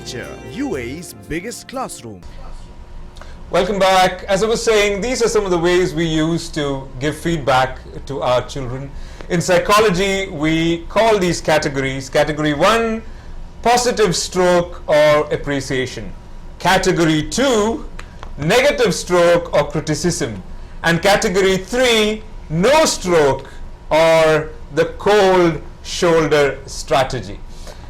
Teacher, UAE's biggest classroom. Welcome back. As I was saying, these are some of the ways we use to give feedback to our children. In psychology, we call these categories. Category 1, positive stroke or appreciation. Category 2, negative stroke or criticism. And category 3, no stroke or the cold shoulder strategy.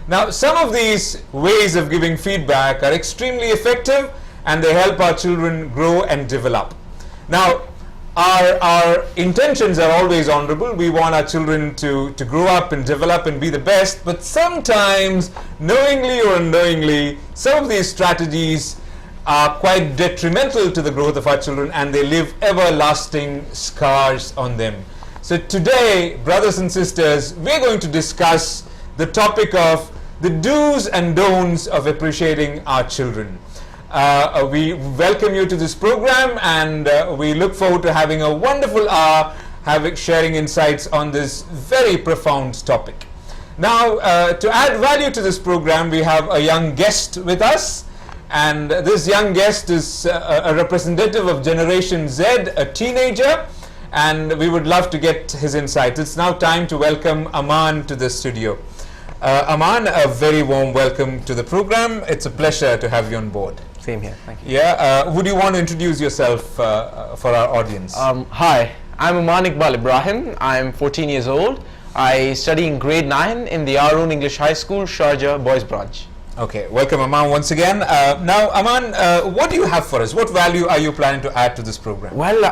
Now, some of these ways of giving feedback are extremely effective and they help our children grow and develop. Now, our intentions are always honorable. We want our children to grow up and develop and be the best, but sometimes, knowingly or unknowingly, some of these strategies are quite detrimental to the growth of our children and they leave everlasting scars on them. So today, brothers and sisters, we're going to discuss the topic of the do's and don'ts of appreciating our children. We welcome you to this program and we look forward to having a wonderful hour sharing insights on this very profound topic. Now, to add value to this program, we have a young guest with us, and this young guest is a representative of Generation Z, a teenager, and we would love to get his insights. It's now time to welcome Aman to the studio. Aman, a very warm welcome to the program. It's a pleasure to have you on board. Same here, thank you. Yeah, would you want to introduce yourself for our audience? Hi, I'm Aman Iqbal Ibrahim. I'm 14 years old. I study in grade 9 in the Arun English High School, Sharjah, Boys Branch. Okay, welcome Aman once again. Now Aman, what do you have for us? What value are you planning to add to this program? Well,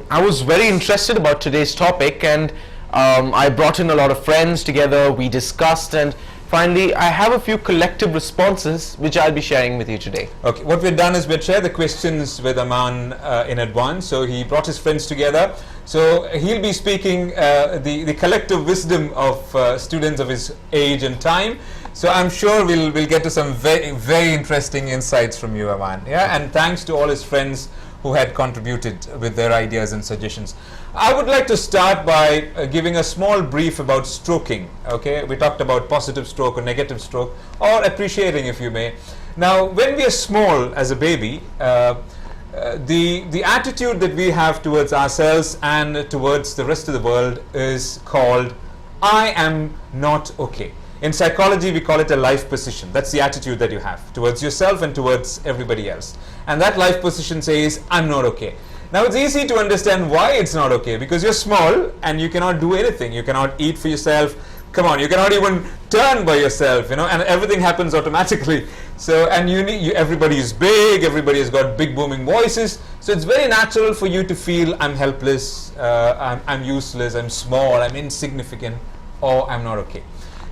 I was very interested about today's topic, and I brought in a lot of friends together, we discussed, and finally I have a few collective responses which I'll be sharing with you today. Okay, what we've done is we've shared the questions with Aman in advance, so he brought his friends together. So he'll be speaking the collective wisdom of students of his age and time. So I'm sure we'll get to some very interesting insights from you, Aman. Yeah, and thanks to all his friends who had contributed with their ideas and suggestions. I would like to start by giving a small brief about stroking. Okay, we talked about positive stroke or negative stroke, or appreciating, if you may. Now, when we are small as a baby, the attitude that we have towards ourselves and towards the rest of the world is called I am not okay. In psychology, we call it a life position. That's the attitude that you have towards yourself and towards everybody else. And that life position says, I'm not okay. Now, it's easy to understand why it's not okay, because you're small and you cannot do anything. You cannot eat for yourself. Come on, you cannot even turn by yourself, you know, and everything happens automatically. So, and everybody is big, everybody has got big booming voices. So it's very natural for you to feel I'm helpless, I'm useless, I'm small, I'm insignificant, or I'm not okay.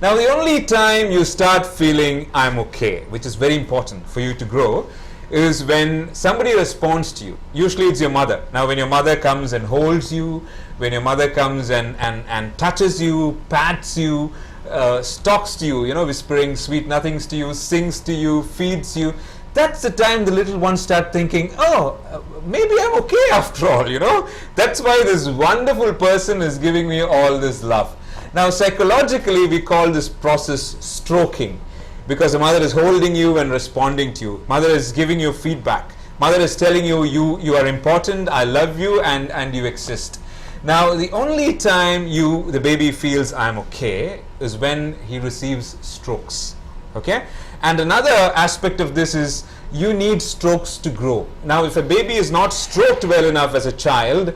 Now, the only time you start feeling I'm okay, which is very important for you to grow, is when somebody responds to you. Usually it's your mother. Now, when your mother comes and holds you, when your mother comes and touches you, pats you, talks to you, you know, whispering sweet nothings to you, sings to you, feeds you, that's the time the little ones start thinking, oh, maybe I'm okay after all, you know. That's why this wonderful person is giving me all this love. Now, psychologically, we call this process stroking, because the mother is holding you and responding to you. Mother is giving you feedback. Mother is telling you, you are important, I love you, and you exist. Now, the only time the baby feels I'm okay is when he receives strokes. Okay? And another aspect of this is you need strokes to grow. Now, if a baby is not stroked well enough as a child,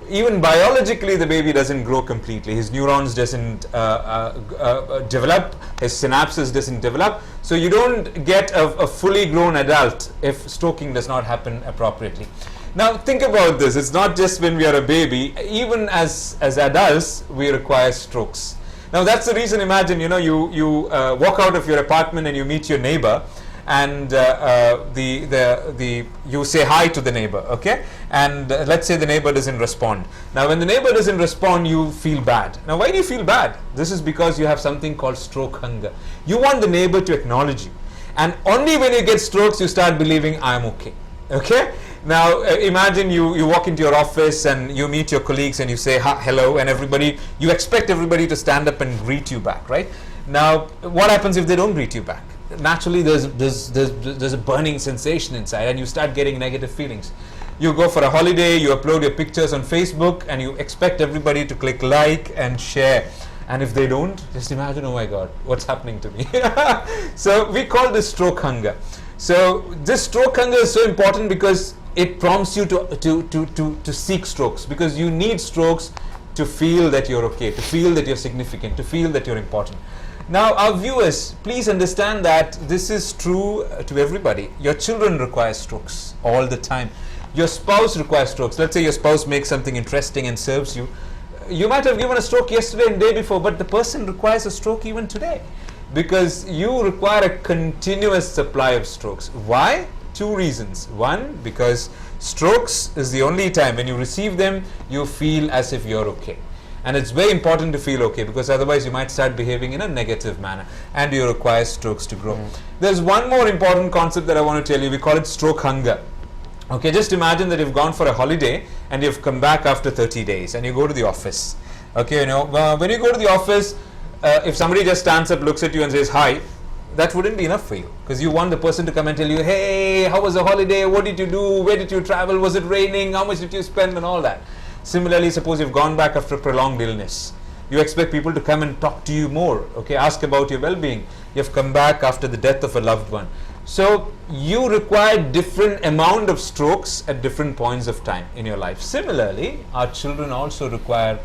even biologically the baby doesn't grow completely. His neurons doesn't develop, his synapses doesn't develop. So you don't get a fully grown adult if stroking does not happen appropriately. Now think about this, it's not just when we are a baby, even as adults we require strokes. Now that's the reason, imagine, you know, you walk out of your apartment and you meet your neighbor, and you say hi to the neighbor, okay, and let's say the neighbor doesn't respond. Now when the neighbor doesn't respond, you feel bad. Now why do you feel bad? This is because you have something called stroke hunger. You want the neighbor to acknowledge you, and only when you get strokes you start believing I'm okay. Okay, now imagine you walk into your office and you meet your colleagues and you say hello, and you expect everybody to stand up and greet you back, right? Now what happens if they don't greet you back? naturally there's a burning sensation inside, and you start getting negative feelings. You go for a holiday, you upload your pictures on Facebook, and you expect everybody to click like and share. And if they don't, just imagine, oh my God, what's happening to me? So we call this stroke hunger. So this stroke hunger is so important because it prompts you to seek strokes, because you need strokes to feel that you're okay, to feel that you're significant, to feel that you're important. Now, our viewers, please understand that this is true to everybody. Your children require strokes all the time. Your spouse requires strokes. Let's say your spouse makes something interesting and serves you. You might have given a stroke yesterday and day before, but the person requires a stroke even today, because you require a continuous supply of strokes. Why? Two reasons. One, because strokes is the only time when you receive them, you feel as if you're okay. And it's very important to feel okay, because otherwise you might start behaving in a negative manner, and you require strokes to grow. There's one more important concept that I want to tell you. We call it stroke hunger. Okay, just imagine that you've gone for a holiday and you've come back after 30 days and you go to the office. Okay, when you go to the office, if somebody just stands up, looks at you and says hi, that wouldn't be enough for you, because you want the person to come and tell you, hey, how was the holiday? What did you do? Where did you travel? Was it raining? How much did you spend? And all that. Similarly, suppose you've gone back after a prolonged illness. You expect people to come and talk to you more, okay, ask about your well-being. You've come back after the death of a loved one. So you require different amount of strokes at different points of time in your life. Similarly, our children also require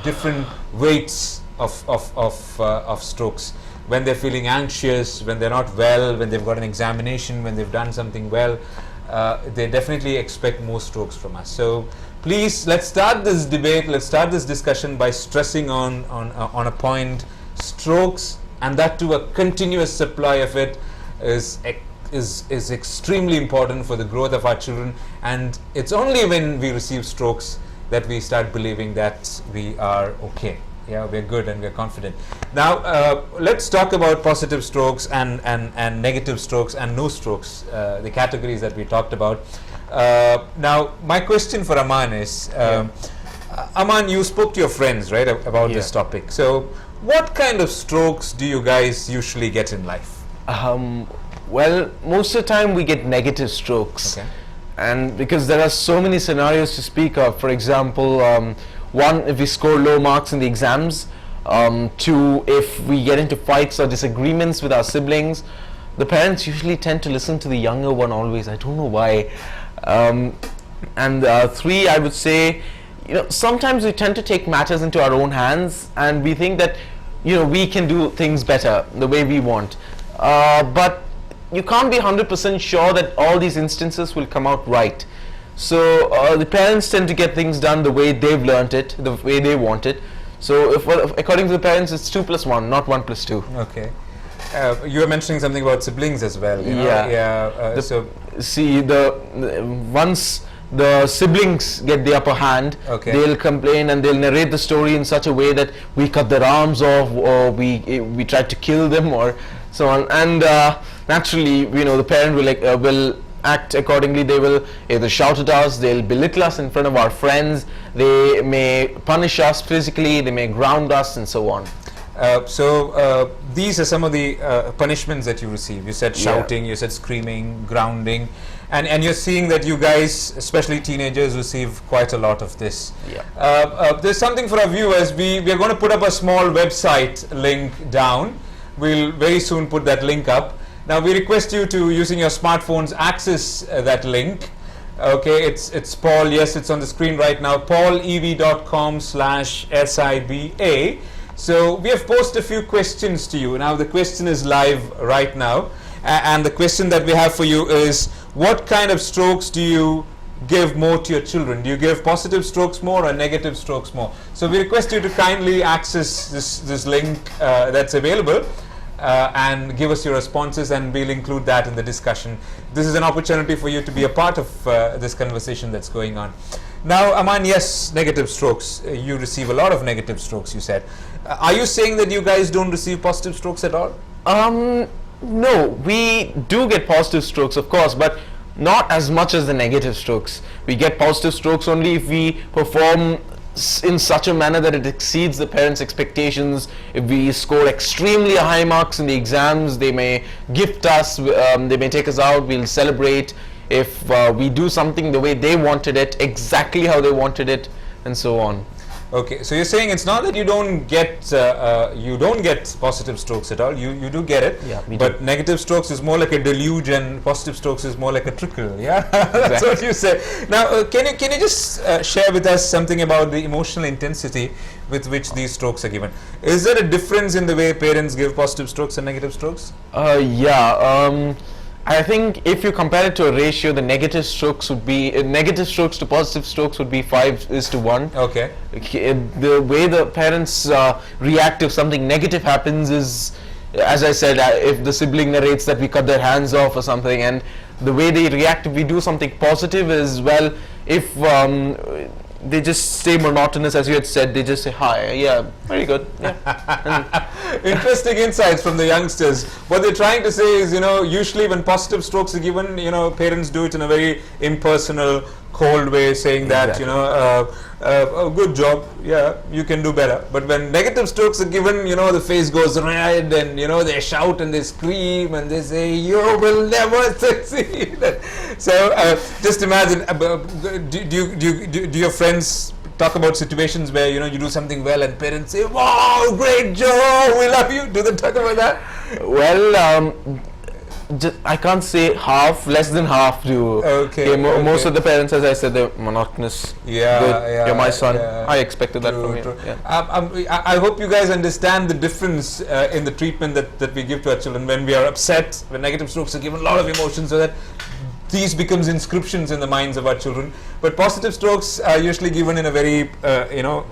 different weights of strokes. When they're feeling anxious, when they're not well, when they've got an examination, when they've done something well, they definitely expect more strokes from us. So please, let's start this debate, let's start this discussion by stressing on a point. Strokes, and that too a continuous supply of it, is extremely important for the growth of our children. And it's only when we receive strokes that we start believing that we are okay. Yeah, we're good and we're confident. Now, let's talk about positive strokes and negative strokes and no strokes, the categories that we talked about. Now, my question for Aman is, Aman, you spoke to your friends, right, about this topic. So, what kind of strokes do you guys usually get in life? Well, most of the time we get negative strokes. Okay. And because there are so many scenarios to speak of. For example, one, if we score low marks in the exams. Two, if we get into fights or disagreements with our siblings. The parents usually tend to listen to the younger one always. I don't know why. And three, I would say, sometimes we tend to take matters into our own hands, and we think that, we can do things better the way we want. But you can't be 100% sure that all these instances will come out right. So the parents tend to get things done the way they've learnt it, the way they want it. So if, according to the parents, it's 2 plus 1, not 1 plus 2. Okay. You were mentioning something about siblings as well. Once the siblings get the upper hand, they'll complain and they'll narrate the story in such a way that we cut their arms off, or we tried to kill them, or so on. And naturally, the parent will act accordingly. They will either shout at us, they'll belittle us in front of our friends, they may punish us physically, they may ground us, and so on. So these are some of the punishments that you receive. You said shouting, you said screaming, grounding, and you're seeing that you guys, especially teenagers, receive quite a lot of this. There's something for our viewers. We are going to put up a small website link down. We'll very soon put that link up. Now we request you to, using your smartphones, access that link. Okay, it's Paul. Yes, it's on the screen right now. paulev.com/SIBA. So we have posted a few questions to you. Now the question is live right now, and the question that we have for you is, what kind of strokes do you give more to your children? Do you give positive strokes more or negative strokes more? So we request you to kindly access this link that's available and give us your responses, and we'll include that in the discussion. This is an opportunity for you to be a part of this conversation that's going on. Now, Aman, yes, negative strokes. You receive a lot of negative strokes, you said. Are you saying that you guys don't receive positive strokes at all? No, we do get positive strokes, of course, but not as much as the negative strokes. We get positive strokes only if we perform in such a manner that it exceeds the parents' expectations. If we score extremely high marks in the exams, they may gift us, they may take us out, we'll celebrate. If we do something the way they wanted it, exactly how they wanted it, and so on. Okay, so you're saying it's not that you don't get positive strokes at all. You do get it. Yeah, we but do. negative strokes is more like a deluge, and positive strokes is more like a trickle. Yeah, that's what you say. Now, can you just share with us something about the emotional intensity with which these strokes are given? Is there a difference in the way parents give positive strokes and negative strokes? I think if you compare it to a ratio, the negative strokes would be negative strokes to positive strokes would be 5:1. Okay. The way the parents react if something negative happens is, as I said, if the sibling narrates that we cut their hands off or something, and the way they react if we do something positive is, well, if they just stay monotonous, as you had said, they just say hi, yeah, very good. Yeah. Interesting insights from the youngsters. What they're trying to say is, usually when positive strokes are given, parents do it in a very impersonal, cold way, saying that, good job, yeah, you can do better. But when negative strokes are given, the face goes red, and they shout and they scream and they say, you will never succeed. So just imagine, do your friends talk about situations where you do something well and parents say, wow, great job, we love you? Do they talk about that? Well, I can't say half, less than half do. Okay. Most of the parents, as I said, they're monotonous. Yeah, good. You're my son. Yeah. I expected that True, from you. true. Yeah. I hope you guys understand the difference in the treatment that we give to our children. When we are upset, when negative strokes are given, a lot of emotion, so that these becomes inscriptions in the minds of our children. But positive strokes are usually given in a very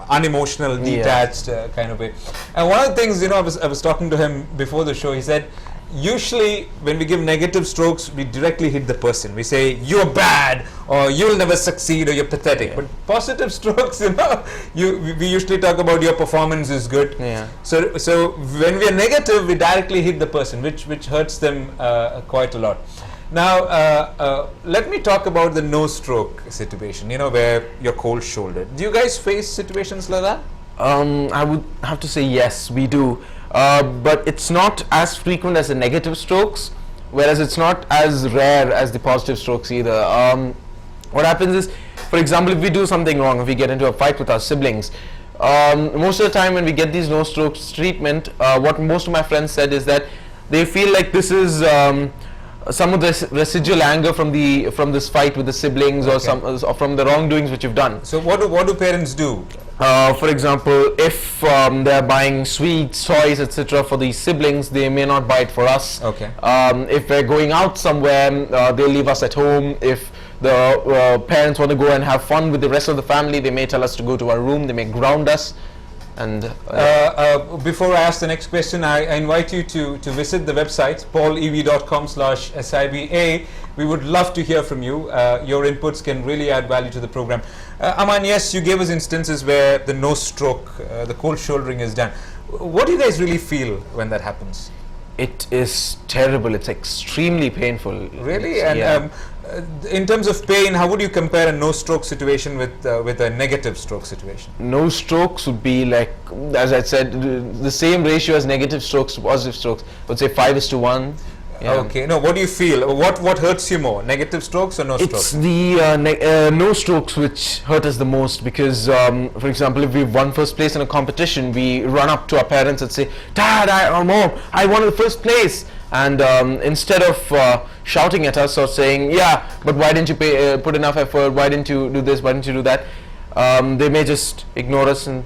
unemotional, detached kind of way. And one of the things, I was talking to him before the show. He said, usually when we give negative strokes, we directly hit the person. We say, you're bad, or you'll never succeed, or you're pathetic. But positive strokes, we usually talk about your performance is good. Yeah. So when we are negative, we directly hit the person, which hurts them quite a lot. Now, let me talk about the no stroke situation, where you're cold shouldered. Do you guys face situations like that? I would have to say yes, we do. But it's not as frequent as the negative strokes, whereas it's not as rare as the positive strokes either. What happens is, for example, if we do something wrong, if we get into a fight with our siblings, most of the time when we get these no strokes treatment, what most of my friends said is that they feel like this is some of the residual anger from this fight with the siblings, or from the wrongdoings which you've done. So what do parents do? For example, if they're buying sweets, toys, etc. for these siblings, they may not buy it for us. Okay. If we're going out somewhere, they'll leave us at home. If the parents want to go and have fun with the rest of the family, they may tell us to go to our room. They may ground us. And before I ask the next question, I invite you to visit the website paulev.com/SIBA. We would love to hear from you. Your inputs can really add value to the program. Aman, yes, you gave us instances where the no stroke, the cold shouldering is done. What do you guys really feel when that happens? it is terrible. It's extremely painful. Really? And in terms of pain, how would you compare a no stroke situation with a negative stroke situation? No strokes would be like, as I said, the same ratio as negative strokes to positive strokes. I would say 5:1. Yeah. Okay. No, what do you feel? What hurts you more, negative strokes or no strokes? It's the no strokes which hurt us the most, because, for example, if we've won first place in a competition, we run up to our parents and say, "Dad, or Mom, I won the first place." And instead of shouting at us or saying, "Yeah, but why didn't you put enough effort? Why didn't you do this? Why didn't you do that?" They may just ignore us and,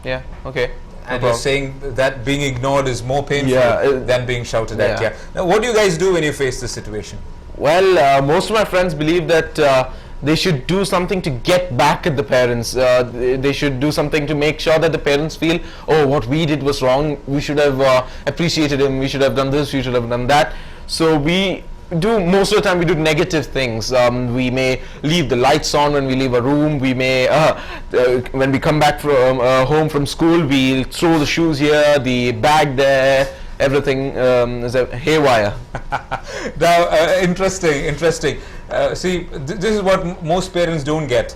yeah, okay. And you're saying that being ignored is more painful than being shouted at. Yeah. Now, what do you guys do when you face this situation? Well, most of my friends believe that they should do something to get back at the parents. They should do something to make sure that the parents feel, oh, what we did was wrong. We should have appreciated him. We should have done this. We should have done that. So most of the time we do negative things. We may leave the lights on when we leave a room. We may, when we come back from home from school, we'll throw the shoes here, the bag there. Everything is a haywire. Now, interesting. See, this is what most parents don't get.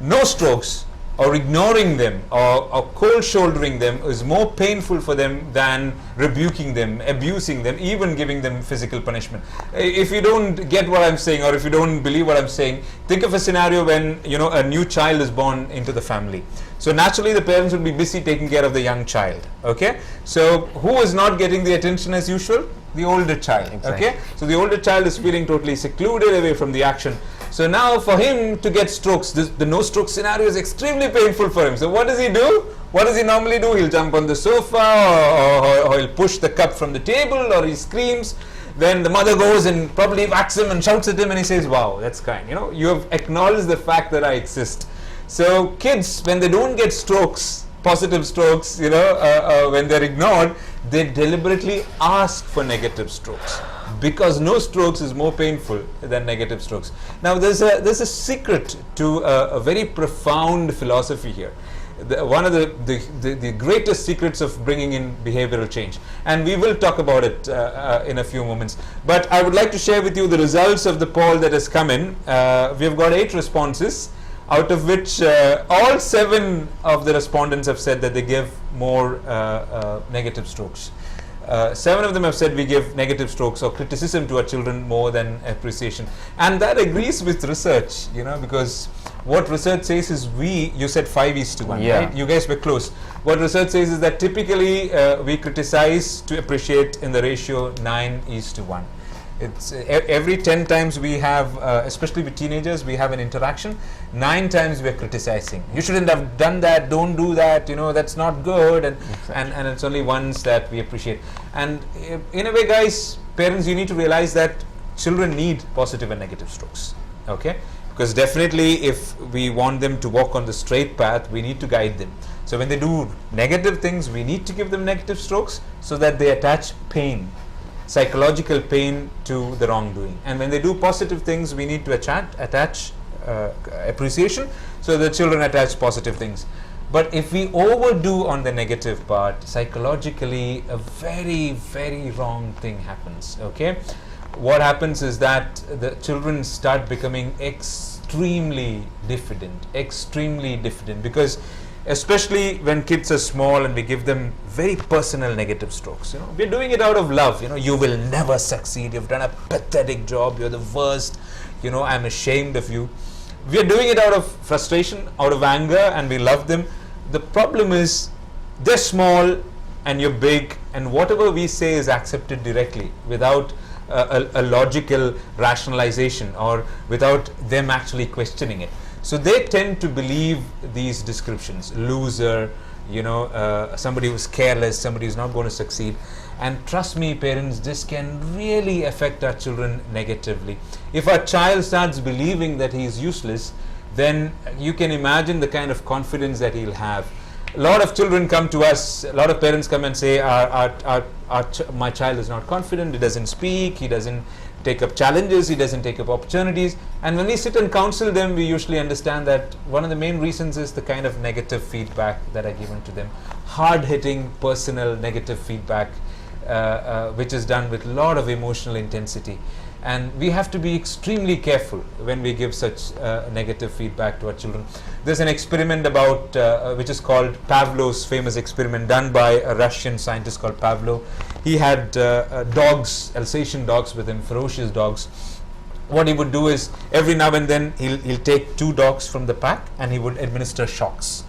No strokes, or ignoring them or cold shouldering them is more painful for them than rebuking them, abusing them, even giving them physical punishment. If you don't get what I'm saying, or if you don't believe what I'm saying, think of a scenario when a new child is born into the family. So naturally the parents will be busy taking care of the young child. Okay, so who is not getting the attention as usual? The older child. Exactly. Okay, so the older child is feeling totally secluded away from the action. So now for him to get strokes, the no stroke scenario is extremely painful for him. So what does he do? What does he normally do? He'll jump on the sofa, or he'll push the cup from the table, or he screams. Then the mother goes and probably whacks him and shouts at him, and he says, wow, that's kind. You have acknowledged the fact that I exist. So kids, when they don't get strokes, positive strokes, when they're ignored, they deliberately ask for negative strokes, because no strokes is more painful than negative strokes. Now there's a secret to a very profound philosophy here. One of the greatest secrets of bringing in behavioral change, and we will talk about it in a few moments. But I would like to share with you the results of the poll that has come in. We have got 8 responses, out of which all 7 of the respondents have said that they give more negative strokes. 7 of them have said we give negative strokes or criticism to our children more than appreciation, and that agrees with research, because what research says is you said 5:1, yeah. right? You guys were close. What research says is that typically we criticize to appreciate in the ratio 9:1. It's every 10 times we have, especially with teenagers, we have an interaction. 9 times we are criticizing. You shouldn't have done that. Don't do that. That's not good. And it's only once that we appreciate. And in a way, guys, parents, you need to realize that children need positive and negative strokes. Okay, because definitely, if we want them to walk on the straight path, we need to guide them. So when they do negative things, we need to give them negative strokes so that they attach pain, psychological pain, to the wrongdoing. And when they do positive things, we need to attach appreciation, so the children attach positive things. But if we overdo on the negative part, psychologically a very, very wrong thing happens. Okay, what happens is that the children start becoming extremely diffident, because especially when kids are small and we give them very personal negative strokes. We're doing it out of love. You will never succeed. You've done a pathetic job. You're the worst. I'm ashamed of you. We are doing it out of frustration, out of anger, and we love them. The problem is they're small and you're big, and whatever we say is accepted directly without a logical rationalization or without them actually questioning it. So they tend to believe these descriptions: loser, somebody who's careless, somebody who's not going to succeed. And trust me, parents, this can really affect our children negatively. If our child starts believing that he is useless, then you can imagine the kind of confidence that he'll have. A lot of children come to us, a lot of parents come and say, my child is not confident, he doesn't speak, he doesn't take up challenges, he doesn't take up opportunities. And when we sit and counsel them, we usually understand that one of the main reasons is the kind of negative feedback that are given to them. Hard-hitting, personal, negative feedback, which is done with a lot of emotional intensity. And we have to be extremely careful when we give such negative feedback to our children. There's an experiment about, which is called Pavlov's famous experiment, done by a Russian scientist called Pavlov. He had dogs, Alsatian dogs with him, ferocious dogs. What he would do is, every now and then, he'll take 2 dogs from the pack and he would administer shocks.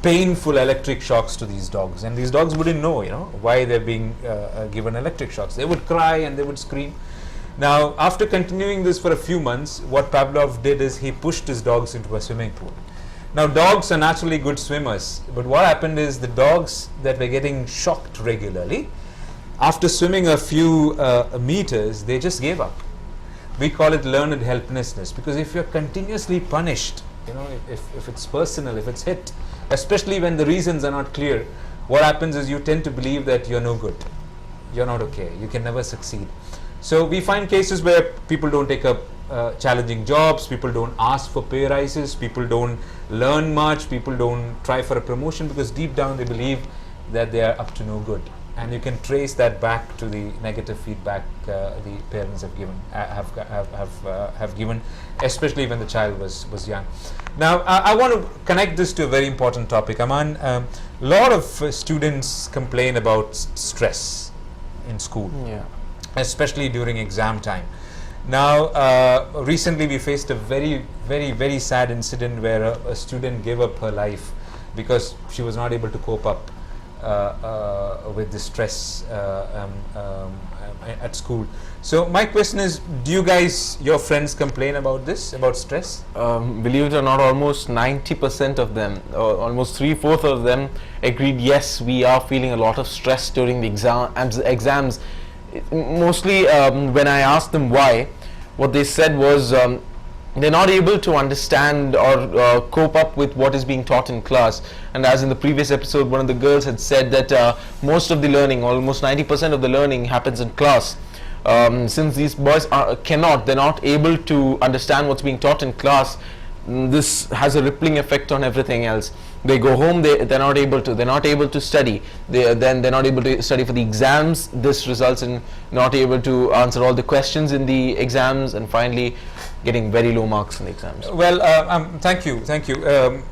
Painful electric shocks to these dogs. And these dogs wouldn't know, why they're being given electric shocks. They would cry and they would scream. Now, after continuing this for a few months, what Pavlov did is he pushed his dogs into a swimming pool. Now, dogs are naturally good swimmers, but what happened is the dogs that were getting shocked regularly, after swimming a few meters, they just gave up. We call it learned helplessness, because if you're continuously punished, if it's personal, if it's hit, especially when the reasons are not clear, what happens is you tend to believe that you're no good, you're not okay, you can never succeed. So we find cases where people don't take up challenging jobs, people don't ask for pay rises, people don't learn much, people don't try for a promotion, because deep down they believe that they are up to no good. And you can trace that back to the negative feedback the parents have given, have given, especially when the child was young. Now, I want to connect this to a very important topic. Aman, a lot of students complain about stress in school, Yeah. especially during exam time. Now, recently we faced a very sad incident where a student gave up her life because she was not able to cope up with the stress at school. So my question is, do you guys, your friends, complain about this, about stress? Believe it or not, almost 90% of them, or almost 3/4 of them agreed, yes, we are feeling a lot of stress during the exams. Mostly when I asked them why, what they said was they're not able to understand or cope up with what is being taught in class. And as in the previous episode, one of the girls had said that most of the learning, almost 90% of the learning, happens in class. Since these boys they're not able to understand what's being taught in class, this has a rippling effect on everything else. They go home, they're not able to study. They're not able to study for the exams. This results in not able to answer all the questions in the exams, and finally getting very low marks in the exams. Well, thank you.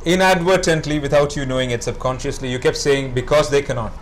Inadvertently, without you knowing it, subconsciously, you kept saying because they cannot.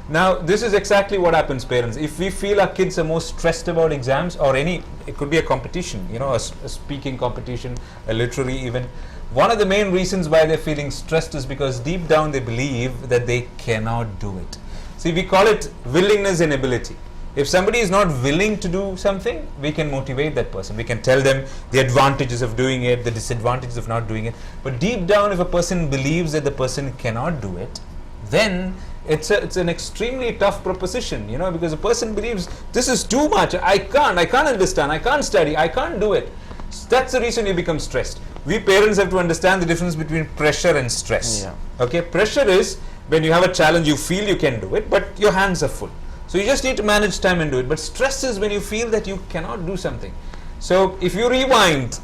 Now, this is exactly what happens, parents. If we feel our kids are more stressed about exams or it could be a competition, a speaking competition, a literary even. One of the main reasons why they're feeling stressed is because deep down they believe that they cannot do it. See, we call it willingness and ability. If somebody is not willing to do something, we can motivate that person. We can tell them the advantages of doing it, the disadvantages of not doing it. But deep down, if a person believes that the person cannot do it, then it's an extremely tough proposition, because a person believes this is too much. I can't understand. I can't study. I can't do it. So that's the reason you become stressed. We parents have to understand the difference between pressure and stress. Yeah. Okay, pressure is when you have a challenge, you feel you can do it, but your hands are full. So you just need to manage time and do it. But stress is when you feel that you cannot do something. So if you rewind,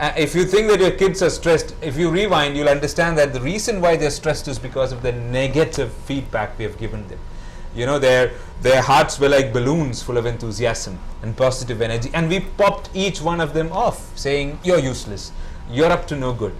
if you think that your kids are stressed, if you rewind, you'll understand that the reason why they're stressed is because of the negative feedback we have given them. Their hearts were like balloons full of enthusiasm and positive energy, and we popped each one of them off, saying, you're useless, you're up to no good.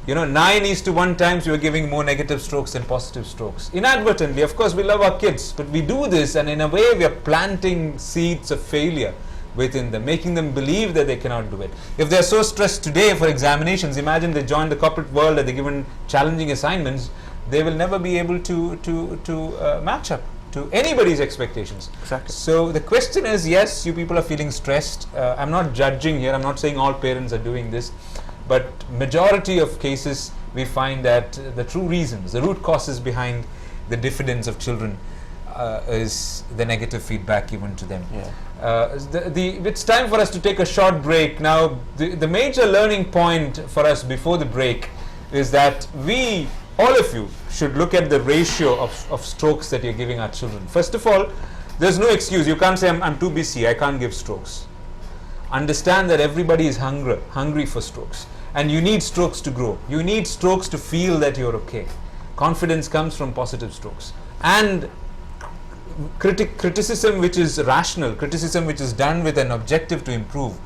9:1 times we were giving more negative strokes than positive strokes. Inadvertently, of course, we love our kids, but we do this, and in a way we are planting seeds of failure within them, making them believe that they cannot do it. If they're so stressed today for examinations, imagine they join the corporate world and they're given challenging assignments, they will never be able to match up to anybody's expectations. Exactly. So the question is, yes, you people are feeling stressed. I'm not judging here. I'm not saying all parents are doing this, but majority of cases we find that the true reasons, the root causes behind the diffidence of children is the negative feedback given to them. Yeah. It's time for us to take a short break. Now, the major learning point for us before the break is that we, all of you, should look at the ratio of strokes that you're giving our children. First of all, there's no excuse. You can't say, I'm too busy, I can't give strokes. Understand that everybody is hungry for strokes. And you need strokes to grow. You need strokes to feel that you're okay. Confidence comes from positive strokes. And criticism which is rational, criticism which is done with an objective to improve,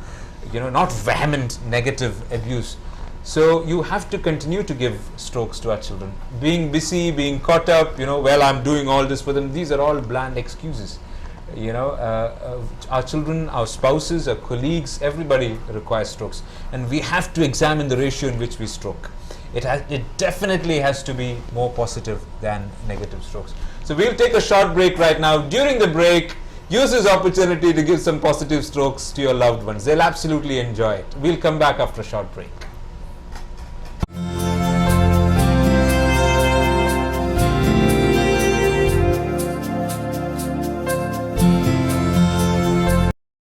not vehement negative abuse. So you have to continue to give strokes to our children. Being busy, being caught up, well, I'm doing all this for them, these are all bland excuses. Our children, our spouses, our colleagues, everybody requires strokes, and we have to examine the ratio in which we stroke. It definitely has to be more positive than negative strokes. So we'll take a short break right now. During the break, use this opportunity to give some positive strokes to your loved ones. They'll absolutely enjoy it. We'll come back after a short break.